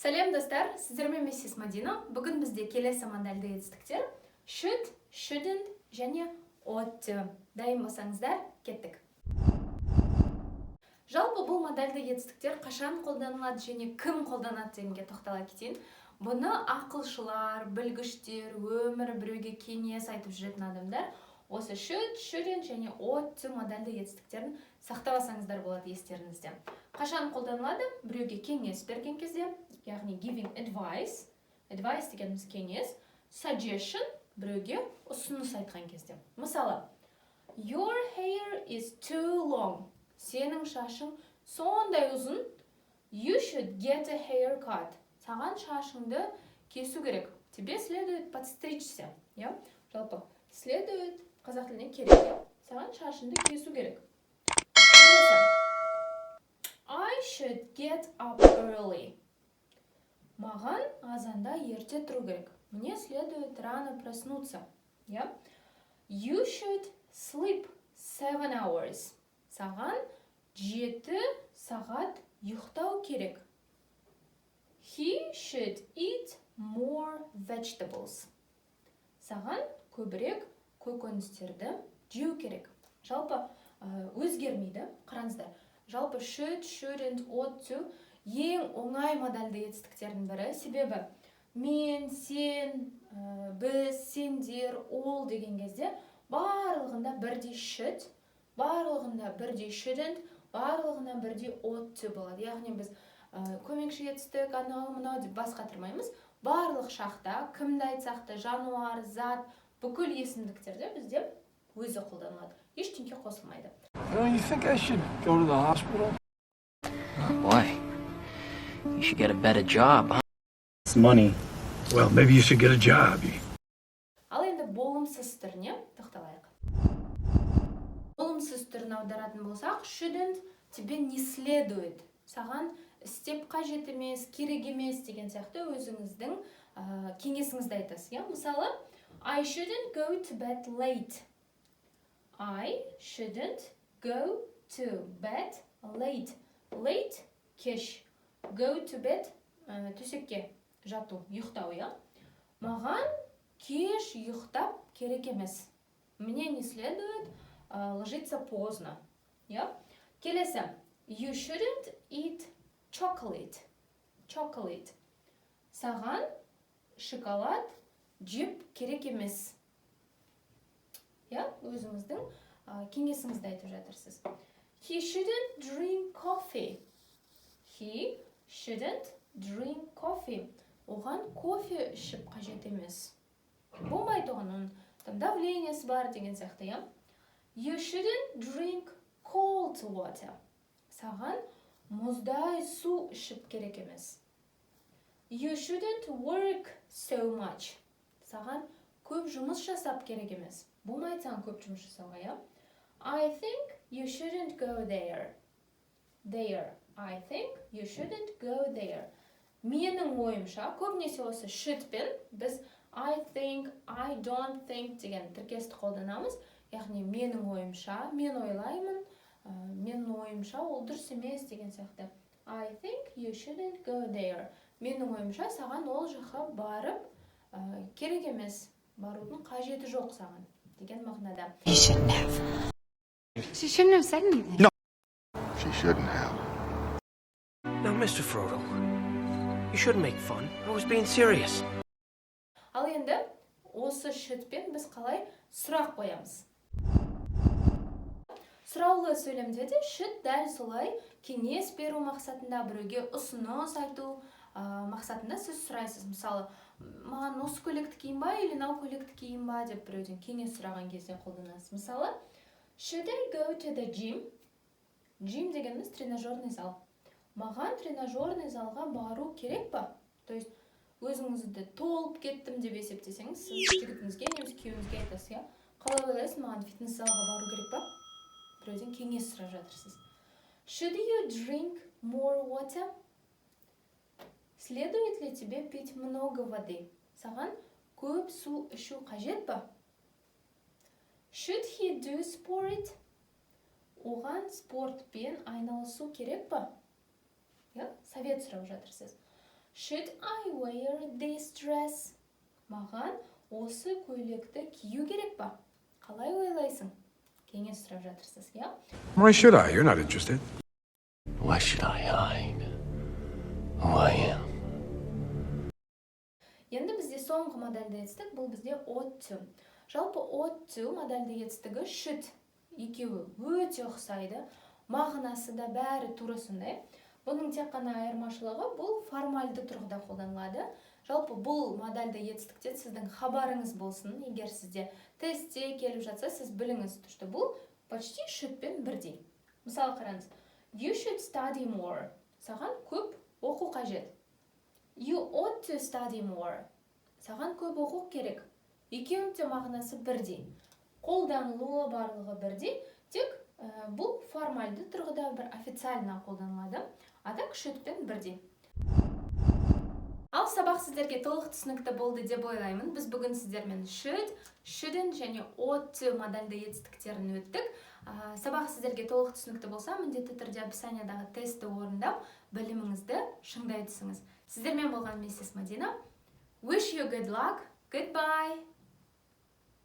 Сәлем достар, сіздермен миссис Мадина. Бүгін бізде келесі модальді етістіктер should, shouldn't және ought to. Дайын болсаңыздар, кеттік. Жалпы бұл модальді етістіктер қашан қолданылады және кім қолданады дегенге тоқтала кетейін. Бұны ақылшылар, білгіштер, өмір біреуге кеңес айтып жүретін адамдар осы should, shouldn't және ought to модальді етістіктерін сақтап алсаңыздар болады естеріңізде. Қашан қолданылады? Біреуге кеңес берген кезде, яғни giving advice, advice дегеніміз кеңес, suggestion, біреуге ұсыныс айтқан кезде. Мысалы, your hair is too long. Сенің шашың сондай ұзын. You should get a haircut. Саған шашыңды кесу керек. Тебе следует подстричься. Жалпы, следует қазақ тілінен керек. Саған шашыңды кесу керек. I should get up early. Маған азанда ерте тұру керек. Мне следует рано проснуться. You should sleep 7 hours. Саған 7 сағат ұйықтау керек. He should eat more vegetables. Саған көбірек көкөністерді жеу керек. Жалпы өзгермейді. Қараңыздар. Жалпы should, shouldn't, ought to ең оңай модальді етістіктердің бірі. Себебі мен, сен, біз, сендер, ол деген кезде барлығында бірдей should, барлығында бірдей shouldn't, барлығында бірдей ought to болады. Яғни біз көмекші етістік, анау мынау деп бас қатырмаймыз. Барлық шақта, кімді айтсақ та, жануар, зат, бүкіл есімдіктерде бізде өзі қолданылады. Ештеңке қосылмайды. You think I should go to the hospital? Oh boy, you should get a better job, huh? It's money. Well, maybe you should get a job. Ал енді болымсыз түріне тоқталайық. Болымсыз түрін аударатын болсақ, shouldn't тебе не следует. Саған істеп қажет емес, керек емес деген сияқты өзіңіздің кеңесіңізді айтасыз. Мысалы, I shouldn't go to bed late. I shouldn't go to bed late. Late – кеш. Go to bed – төсекке жату, ұйықтау, Маған кеш ұйықтап керек емес. Мне не следует ложиться поздно. Келесі. You shouldn't eat chocolate. Chocolate. Саған шоколад жеп керек емес. Өзіңіздің кеңесіңізді айтып жатырсыз. He shouldn't drink coffee. He shouldn't drink coffee. Оған кофе ішіп қажет емес. Болмайды оған, давлениесі бар деген сияқты, You shouldn't drink cold water. Саған мұздай су ішіп керек емес. You shouldn't work so much. Саған көп жұмыс жасап керек емес. Болмайды саған көп жұмыс жасауға, I think you shouldn't go there. There. I think you shouldn't go there. Менің ойымша, көбінесе осы should пен біз I think, I don't think деген тіркесті қолданамыз. Яғни менің ойымша, мен ойлаймын, менің ойымша ол дұрыс емес деген сияқты. I think you shouldn't go there. Менің ойымша саған ол жаққа барып керек емес. Барудың қажеті жоқ саған деген мағынада. She shouldn't have. She shouldn't have said anything. No. She shouldn't have. Now, Mr. Frodo, you shouldn't make fun. I was being serious. Ал енді осы should пен біз қалай сұрақ қоямыз. Сұраулы сөйлемде де should дәл солай кеңес беру мақсатында, біреуге ұсыныс айту мақсатында сіз сұрайсыз. Мысалы, маған осы көйлекті киім ба, или мынау көйлекті киім ба деп біреуден кеңес сұраған кезде қолданасыз. Мысалы, should I go to the gym? Gym дегеніміз тренажерный зал. Маған тренажерный залға бару керек па? То есть, өзіңізді толып кеттім деп есептесеңіз, сіз жігітіңізге, немесе күйеуіңізге айтасыз, қалай ойлайсыз, маған фитнес залға бару керек па? Біреуден кеңес сұрап жатырсыз. Should you drink more water? Следует ли тебе пить много воды? Саған көп су ішу қажет па? Should he do sport? Оған спортпен айналысу керек па? Совет сұрап жатырсыз. Should I wear this dress? Маған осы көйлекті кию керек па? Қалай ойлайсың? Кеңес сұрап жатырсыз, я? Why should I? You're not interested. Why should I hide who I am? Енді бізде соңғы модальды етістік, бұл бізде ought to. Жалпы ought to модальды етістігі should. Екеуі өте ұқсайды. Мағынасы да бәрі тура сондай. Бұның тек қана айырмашылығы бұл формальды тұрғыда қолданылады. Жалпы бұл модальды етістікте сіздің хабарыңыз болсын. Егер сізде тестте келіп жатса, сіз біліңіз, что бұл почти should-пен бірдей. Мысалы қараңыз. You should study more. Саған көп оқу қажет. You ought to study more. Саған көп оқу керек. Екеуінің де мағынасы бірдей. Қолданылуы барлығы бірдей, тек бұл формальды тұрғыда бір официально қолданылады. Атак should-пен бірдей. Ал сабақ сіздерге толық түсінікті болды деп ойлаймын. Біз бүгін сіздермен should, shouldn't және ought to модальды етістіктерін өттік. Сабақ сіздерге толық түсінікті болса, міндетті түрде описаниядағы тестті орындап, біліміңізді шыңдай түсіңіз. Сіздермен болған миссис Мадина. Wish you good luck. Goodbye.